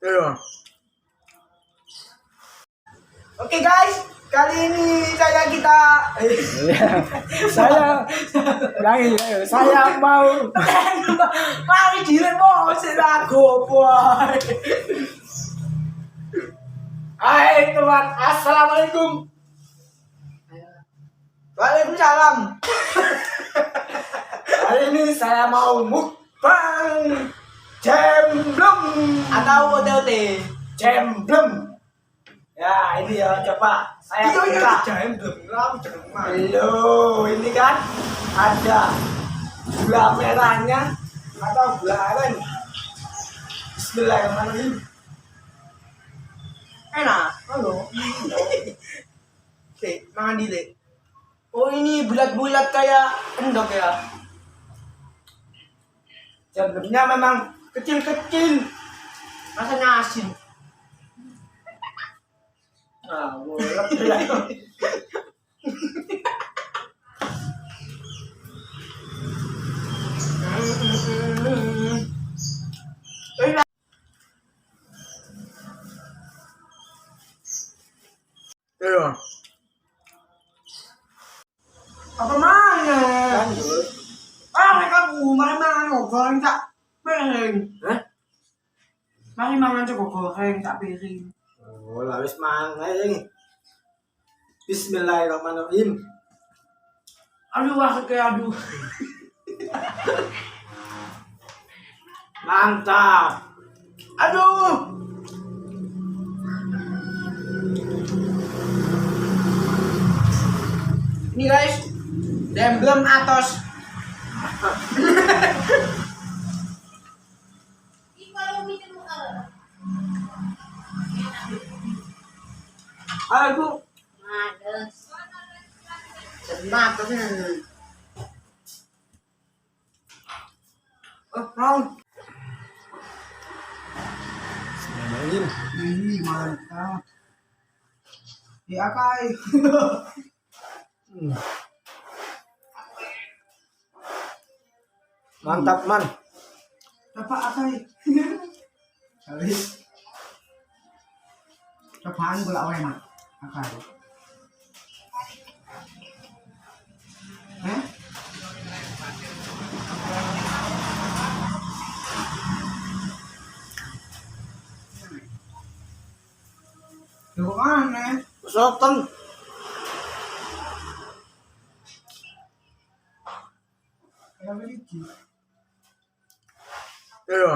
Iya. Oke guys, kali ini saya mau mari diremo selaku boy. Hai teman, assalamualaikum. Waalaikumsalam. Hari ini saya mau mukbang jemblem atau OTOT jemblem. Ya ini ya, coba saya buka jemblem. Loh, ini kan ada gula merahnya atau gula aren. Bismillahirrahmanirrahim. Enak, halo. Oke, makan dile. Oh ini bulat-bulat kayak endok ya. Jemblemnya memang kecil-kecil, rasanya asin. Nah, boleh. Iya. Apa mana? Lanjut. Mereka mari mangan goreng tak piring. Hah? Mari mangan cukup goreng tak piring. Oh, lah wis mangan. Bismillahirrahmanirrahim. Aduh, aduh. Mantap. Aduh. Ini guys, jemblem atos. Aduh. Males. Matos. Oh, mau. Ini mantap. Ya kai. Mantap man. Apa akai? Habis. Cobaan gula enak. Akai. Hah? Duh aneh. Sotem. Iya.